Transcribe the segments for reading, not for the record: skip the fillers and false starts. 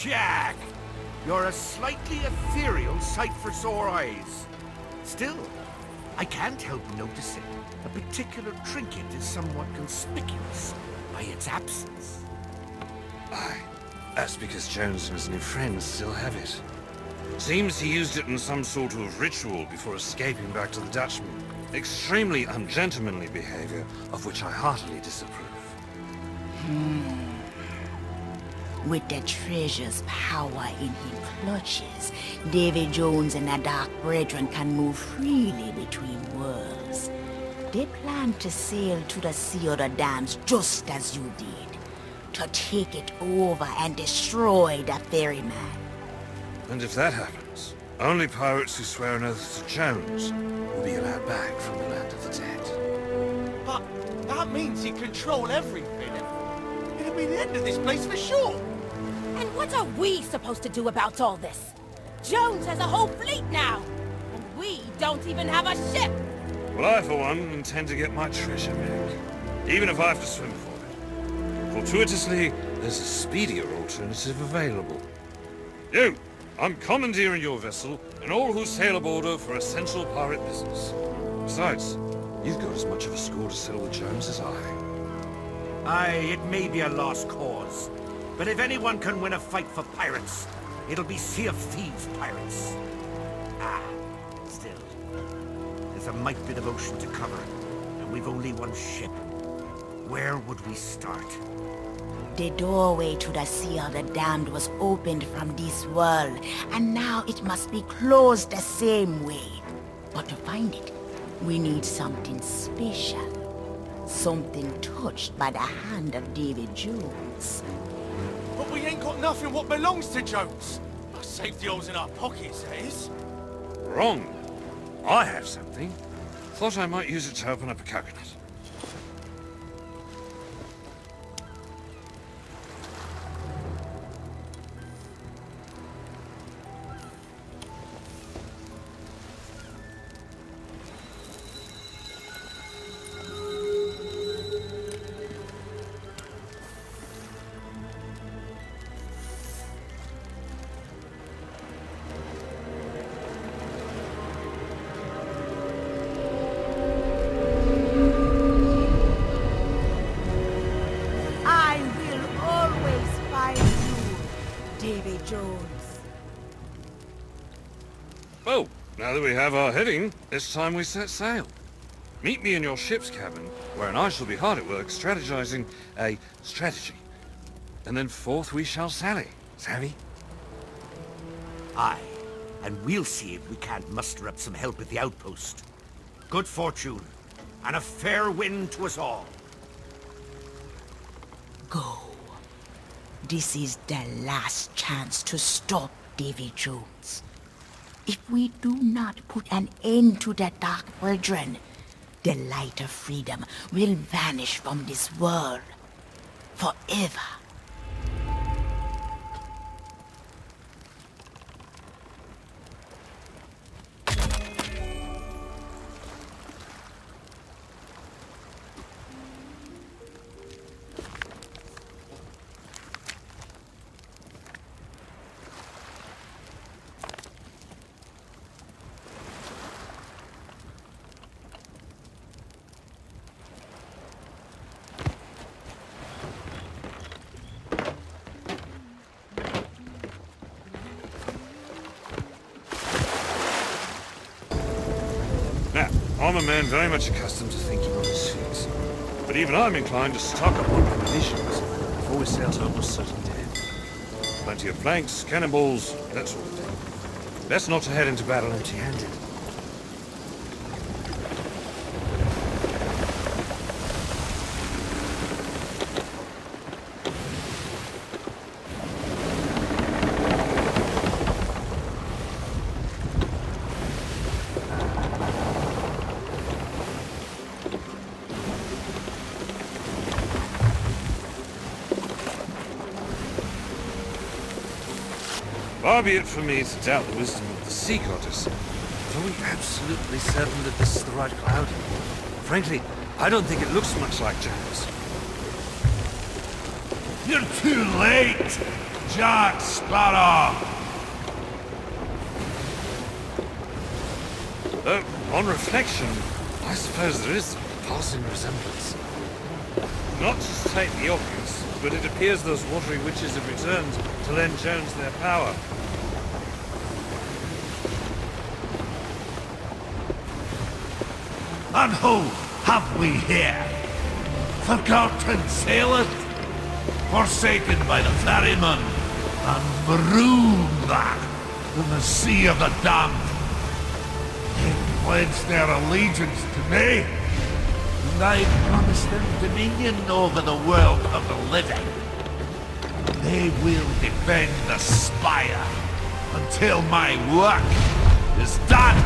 Jack! You're a slightly ethereal sight for sore eyes. Still, I can't help noticing a particular trinket is somewhat conspicuous by its absence. Aye, that's because Jones and his new friends still have it. Seems he used it in some sort of ritual before escaping back to the Dutchman. Extremely ungentlemanly behavior, of which I heartily disapprove. With the treasure's power in his clutches, Davy Jones and the Dark Brethren can move freely between worlds. They plan to sail to the Sea of the Damned just as you did, to take it over and destroy the ferryman. And if that happens, only pirates who swear an oath to Jones will be allowed back from the land of the dead. But that means he control everything. It'll be the end of this place for sure. And what are we supposed to do about all this? Jones has a whole fleet now, and we don't even have a ship! Well, I, for one, intend to get my treasure back, even if I have to swim for it. Fortuitously, there's a speedier alternative available. You! I'm commandeering your vessel, and all who sail aboard her for essential pirate business. Besides, you've got as much of a score to settle with Jones as I. Aye, it may be a lost cause, but if anyone can win a fight for pirates, it'll be Sea of Thieves pirates. Still, there's a mite bit of ocean to cover, and we've only one ship. Where would we start? The doorway to the Sea of the Damned was opened from this world, and now it must be closed the same way. But to find it, we need something special. Something touched by the hand of Davy Jones. But we ain't got nothing what belongs to Jones. Our safety holes in our pockets, is? Wrong. I have something. Thought I might use it to open up a coconut. Davy Jones. Well, now that we have our heading, it's time we set sail. Meet me in your ship's cabin, wherein I shall be hard at work strategizing a strategy. And then forth we shall sally. Savvy? Aye, and we'll see if we can't muster up some help at the outpost. Good fortune, and a fair wind to us all. Go. This is the last chance to stop Davy Jones. If we do not put an end to the Dark Brethren, the light of freedom will vanish from this world forever. Now, I'm a man very much accustomed to thinking on his feet. But even I'm inclined to stock up on Commendations before we sail to almost certain death. Plenty of flanks, cannonballs, that sort of thing. Best not to head into battle empty-handed. Far be it from me to doubt the wisdom of the sea goddess, but are we absolutely certain that this is the right cloud? Frankly, I don't think it looks much like Jones. You're too late! Jack Sparrow! On reflection, I suppose there is a passing resemblance. Not to state the obvious, but it appears those watery witches have returned to lend Jones their power. And who have we here? Forgotten sailor? Forsaken by the ferryman, and marooned there in the Sea of the Damned. They pledged their allegiance to me, and I promised them dominion over the world of the living. They will defend the Spire until my work is done.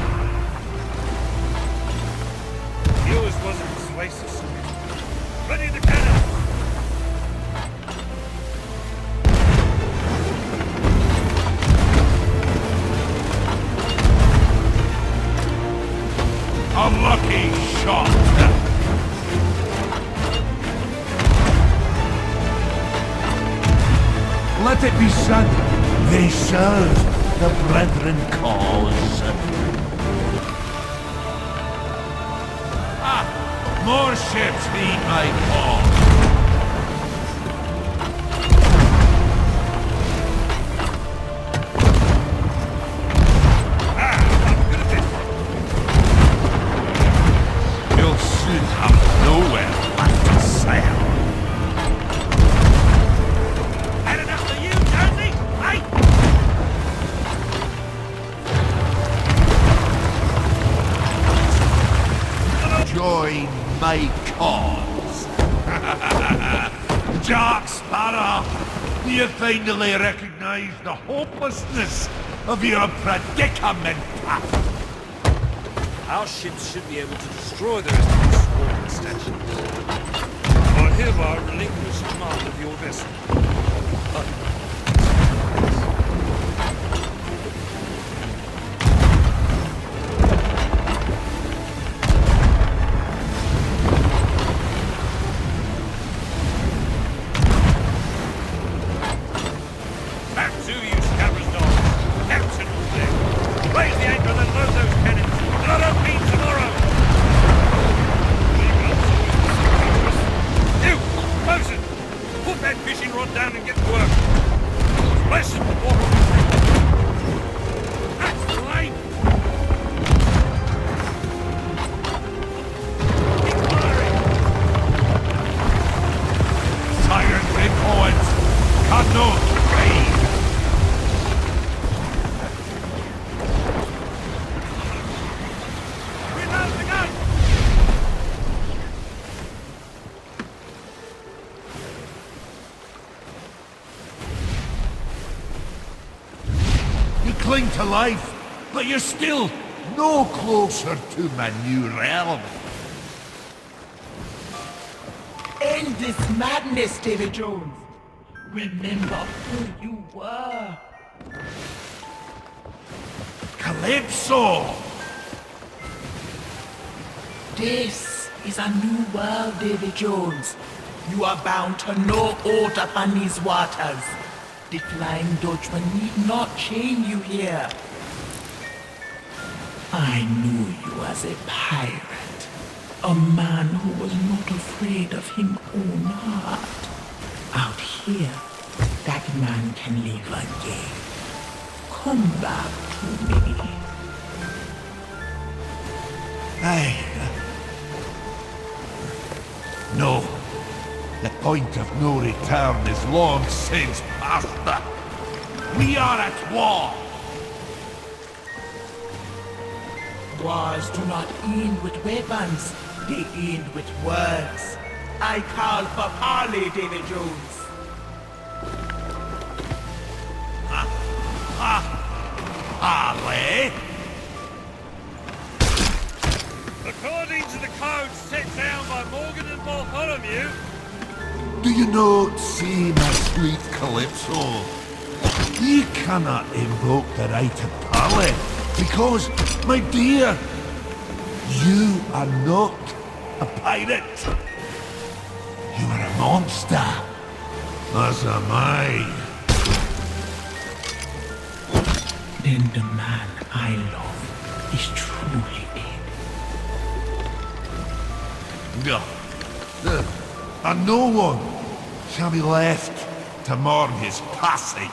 Yours wasn't persuasive, sir. Ready the cannon! Unlucky shot! Let it be said, they serve the brethren cause. More ships meet my call. You'll soon have nowhere left to sail. Had enough of you, Jonesy? Hey! Join my cause. Jack Sparrow, you finally recognize the hopelessness of your predicament. Our ships should be able to destroy the rest of the swarm extensions. I hereby relinquish command of your vessel. Back to you, Scabrous Dog. Captain on deck. Raise the anchor and then load those cannons. And I don't mean tomorrow. You, Mosen, put that fishing rod down and get to work. Splash the water. That's the line. Keep firing. Siren Red Poets cannot trade. Reload the gun! You cling to life, but you're still no closer to my new realm. End this madness, Davy Jones. Remember who you were. Calypso! This is a new world, Davy Jones. You are bound to no order upon these waters. The Flying Dutchman need not chain you here. I knew you as a pirate. A man who was not afraid of his own heart. Out here, that man can live again. Come back to me. No. The point of no return is long since past. We are at war. Wars do not end with weapons. They end with words. I call for parley, Davy Jones. Harley? According to the code set down by Morgan and Bartholomew, Do you not see, my sweet Calypso? You cannot invoke the right to parley, because, my dear, you are not a pirate. You are a monster, as am I. then the man I love is truly dead. And no one shall be left to mourn his passing.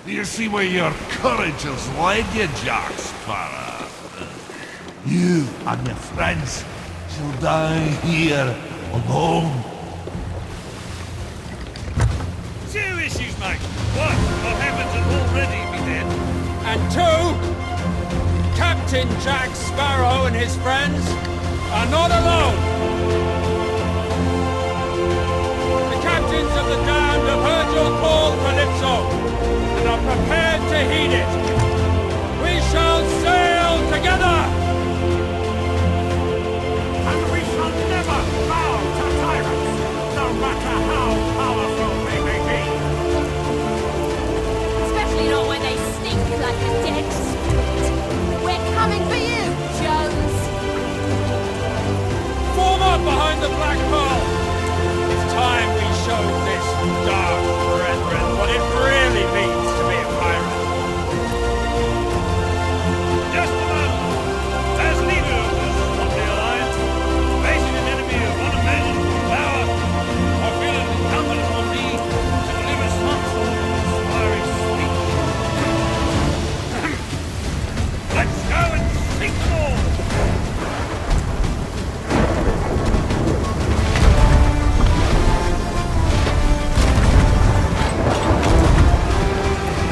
Do you see where your courage has led you, Jack Sparrow? You and your friends shall die here alone. Two issues, mate. One, what happens and already be dead. And two, Captain Jack Sparrow and his friends are not alone. The captains of the damned have heard your call, Calypso, and are prepared to heed it. We shall sail together! And we shall never bow to tyrants, no matter how powerful they may be. Especially not when they stink like a dead spirit. We're coming for you, Jones! Form up behind the Black Pearl! It's time we showed this dark brethren what it really means to be a pirate. Just a moment. As leader of the Alliance, facing an enemy of unimaginable power, I feel it incumbent upon me to deliver some sort of inspiring speech. Let's go and sink them all!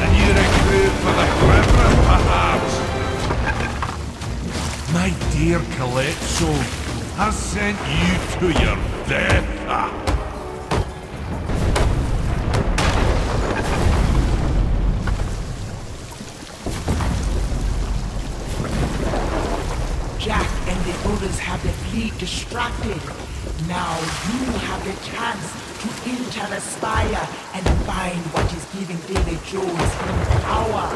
And you recruit for the Brethren, perhaps? My dear Calypso has sent you to your death. Jack and the others have the fleet distracted. Now you have the chance to enter the Spire and find what is giving Davy Jones power.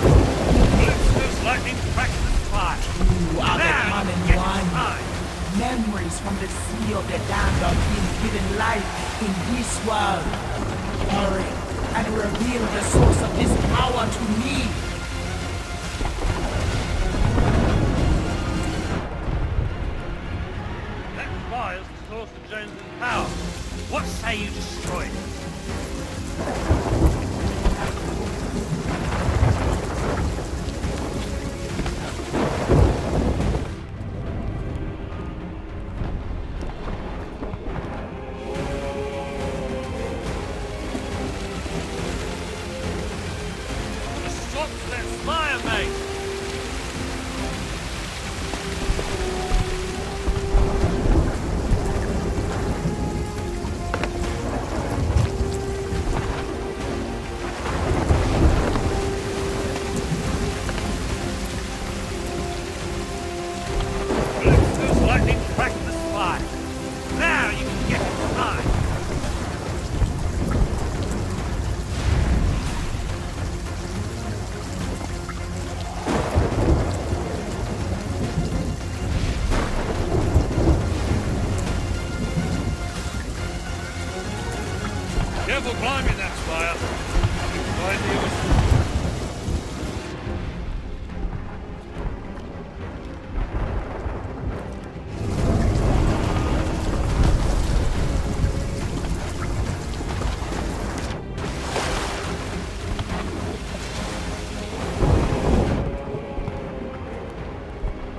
Calypso's lightning cracks the sky. You are the Now common get one. time. Memories from the sea of the damned are being given life in this world. Hurry and reveal the source of this power to me. That spire's the source of Jones's power. What say you destroy it? Stop that spire, mate! Calypso's lightning cracked the spire. Now you can get inside. Careful climbing that spire. Find the other.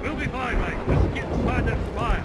We'll be fine, mate. Just get inside that spire.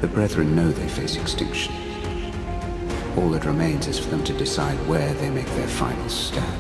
The Brethren know they face extinction. All that remains is for them to decide where they make their final stand.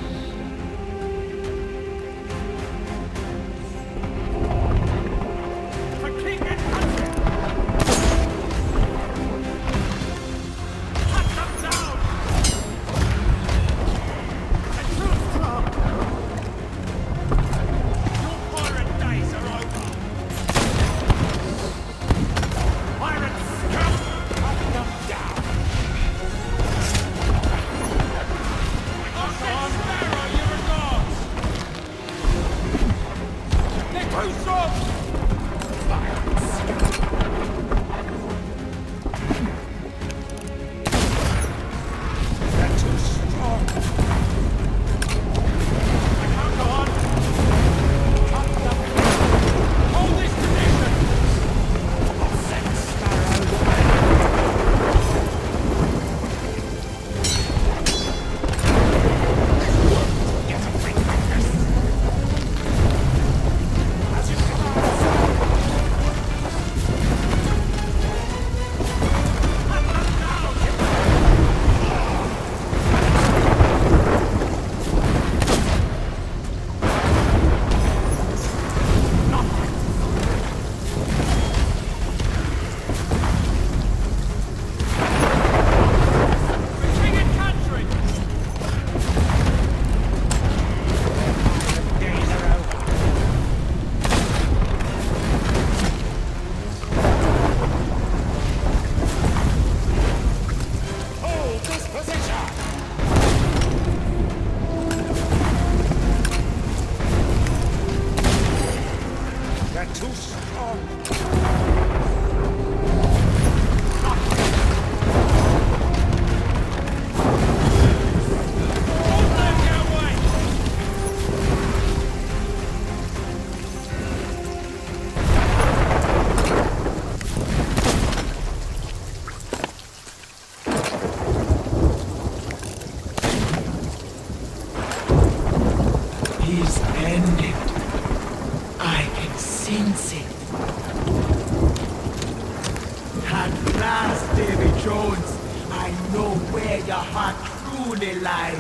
Davy Jones, I know where your heart truly lies.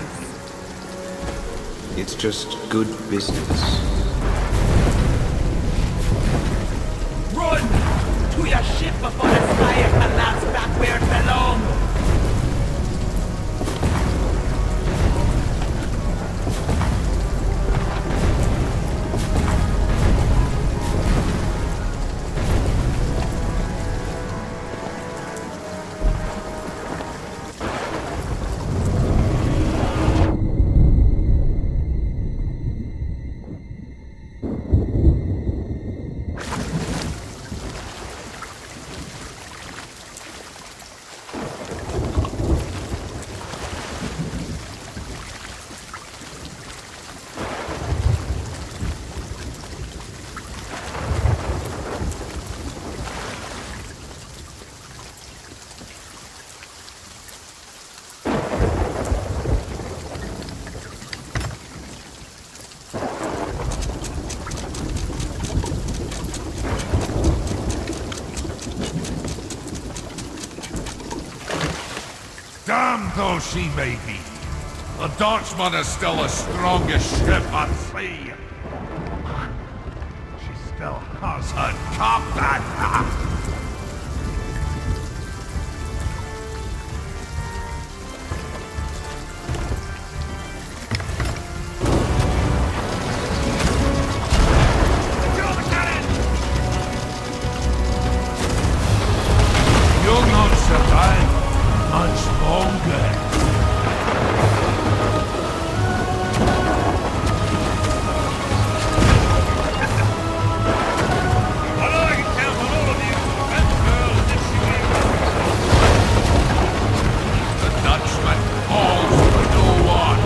It's just good business. Run! To your ship before the Spire collapses back where it belongs! Damned though she may be, the Dutchman is still the strongest ship at sea. She still has her captain. You'll not survive much longer. The Dutchman falls for no one.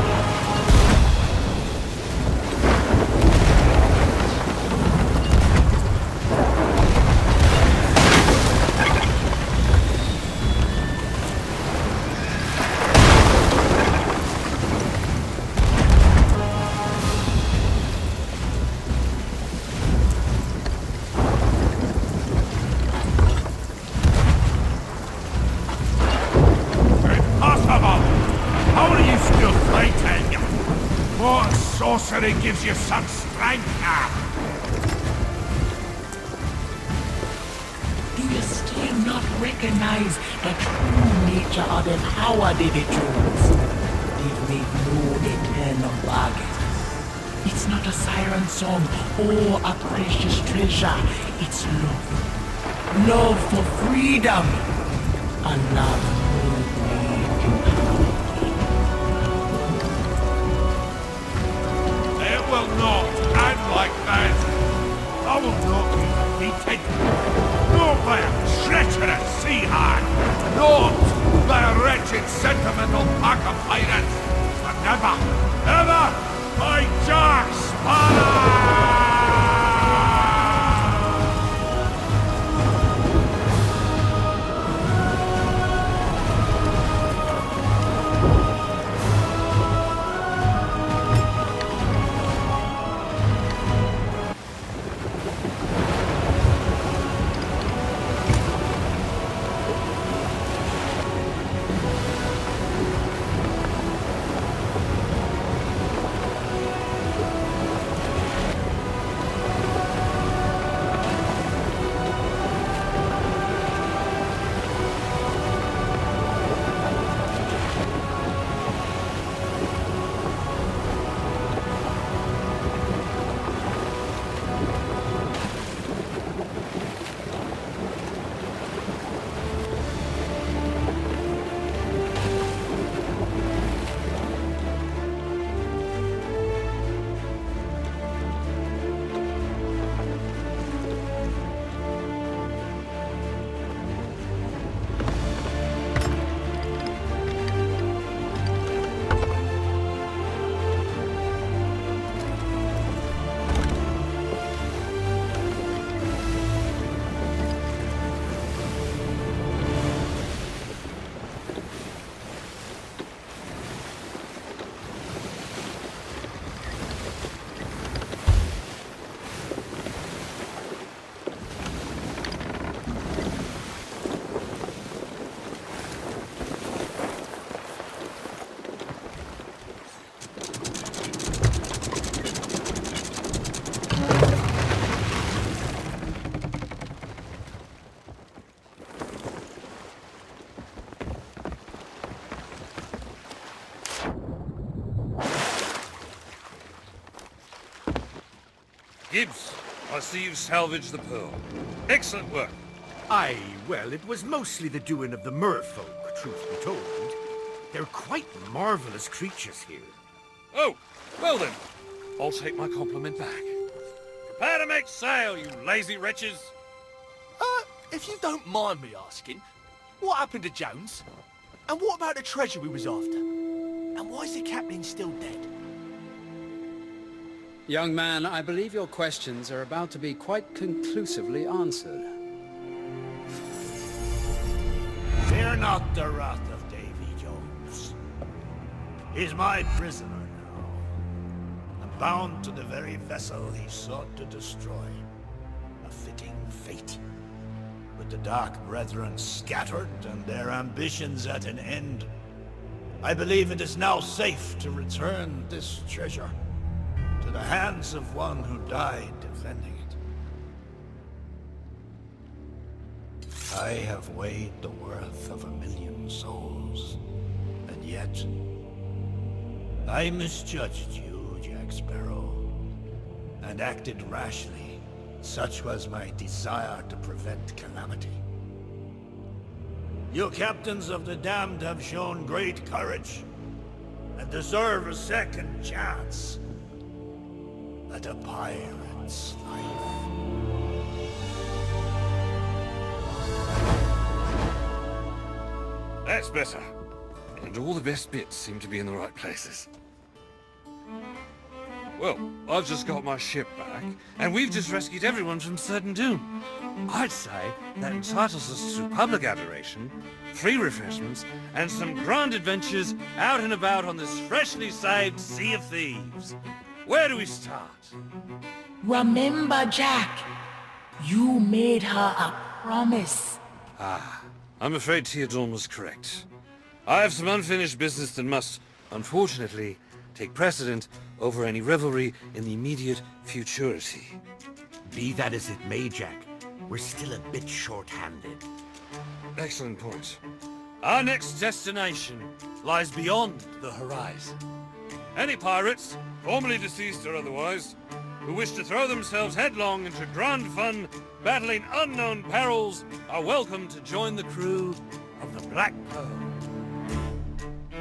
sorcery gives you such strength, Do you still not recognize the true nature of the power, Davy Jones? They've made no eternal bargain. It's not a siren song or a precious treasure. It's love. Love for freedom. A love no can power. It will not end like that. I will not be defeated. Not by a treacherous sea hag. Not by a wretched sentimental pack of pirates. But never, ever by Jack Sparrow! Gibbs, I see you've salvaged the pearl. Excellent work. Aye, well, it was mostly the doing of the merfolk, truth be told. They're quite marvelous creatures here. Oh, well then, I'll take my compliment back. Prepare to make sail, you lazy wretches! If you don't mind me asking, what happened to Jones? And what about the treasure we was after? And why is the captain still dead? Young man, I believe your questions are about to be quite conclusively answered. Fear not the wrath of Davy Jones. He's my prisoner now, and bound to the very vessel he sought to destroy. A fitting fate. With the Dark Brethren scattered and their ambitions at an end, I believe it is now safe to return this treasure to the hands of one who died defending it. I have weighed the worth of 1,000,000 souls, and yet I misjudged you, Jack Sparrow, and acted rashly. Such was my desire to prevent calamity. You captains of the damned have shown great courage, and deserve a second chance at a pirate's life. That's better. And all the best bits seem to be in the right places. Well, I've just got my ship back, and we've just rescued everyone from certain doom. I'd say that entitles us to public adoration, free refreshments, and some grand adventures out and about on this freshly saved Sea of Thieves. Where do we start? Remember, Jack, you made her a promise. I'm afraid Tia Dawn was correct. I have some unfinished business that must, unfortunately, take precedent over any revelry in the immediate futurity. Be that as it may, Jack, we're still a bit short-handed. Excellent point. Our next destination lies beyond the horizon. Any pirates, formerly deceased or otherwise, who wish to throw themselves headlong into grand fun, battling unknown perils, are welcome to join the crew of the Black Pearl.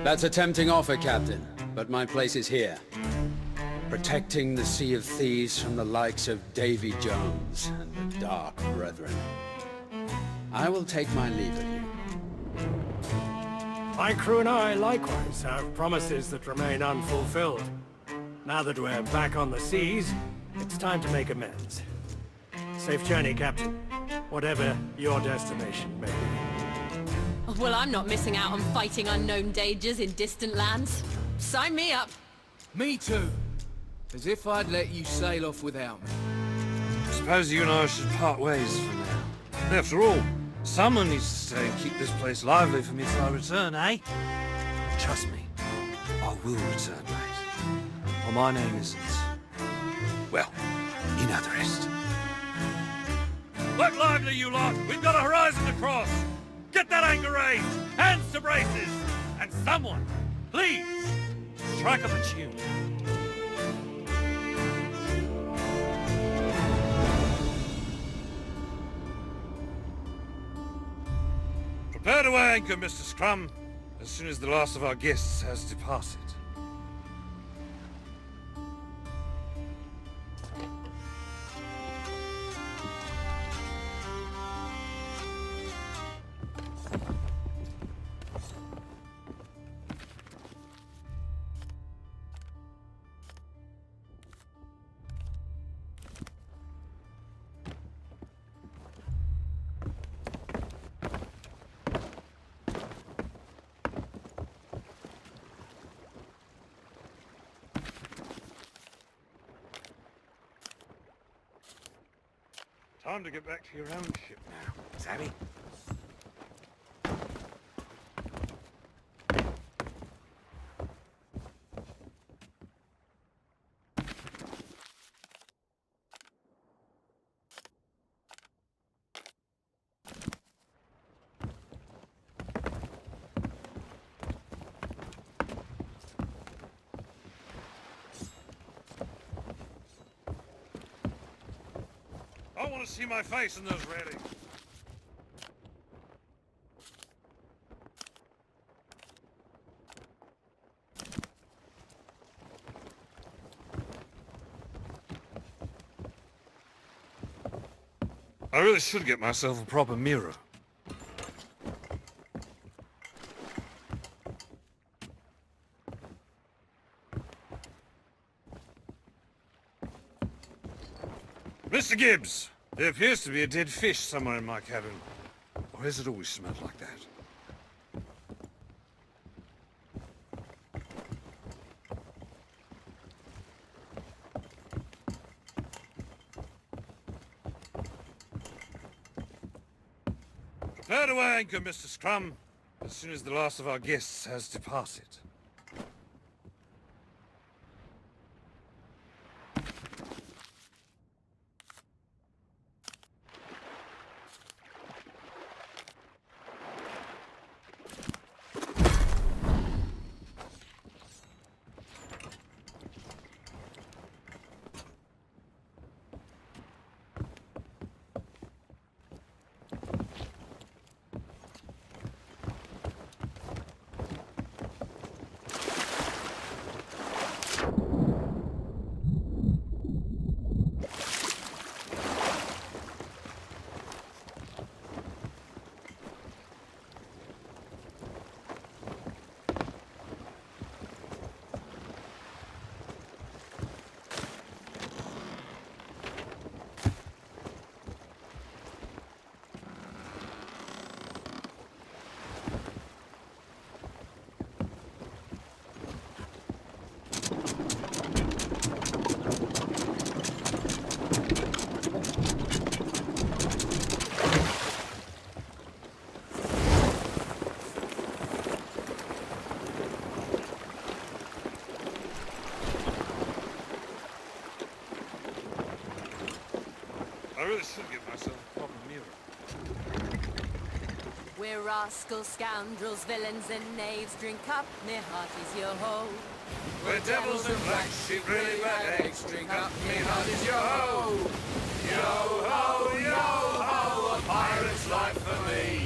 That's a tempting offer, Captain, but my place is here. Protecting the Sea of Thieves from the likes of Davy Jones and the Dark Brethren. I will take my leave of you. My crew and I likewise have promises that remain unfulfilled. Now that we're back on the seas, it's time to make amends. Safe journey, Captain. Whatever your destination may be. Well, I'm not missing out on fighting unknown dangers in distant lands. Sign me up. Me too. As if I'd let you sail off without me. I suppose you and I should part ways for now. After all, someone needs to stay and keep this place lively for me till I return, eh? Trust me, I will return, mate. Well, my name isn't... well, you know the rest. Look lively, you lot! We've got a horizon to cross! Get that anchor raised! Hands to braces! And someone, please, strike up a tune. Prepare to weigh anchor, Mr. Scrum, as soon as the last of our guests has departed. Time to get back to your own ship now, Sammy. I want to see my face in those railings. I really should get myself a proper mirror. Mr. Gibbs, there appears to be a dead fish somewhere in my cabin. Or has it always smelled like that? Prepare to weigh anchor, Mr. Scrum, as soon as the last of our guests has departed. really should get myself a proper mirror. We're rascals, scoundrels, villains and knaves. Drink up, me heart is your hoe. We're devils and black sheep, really bad eggs. Drink up, me heart is your hoe. Yo ho, a pirate's life for me.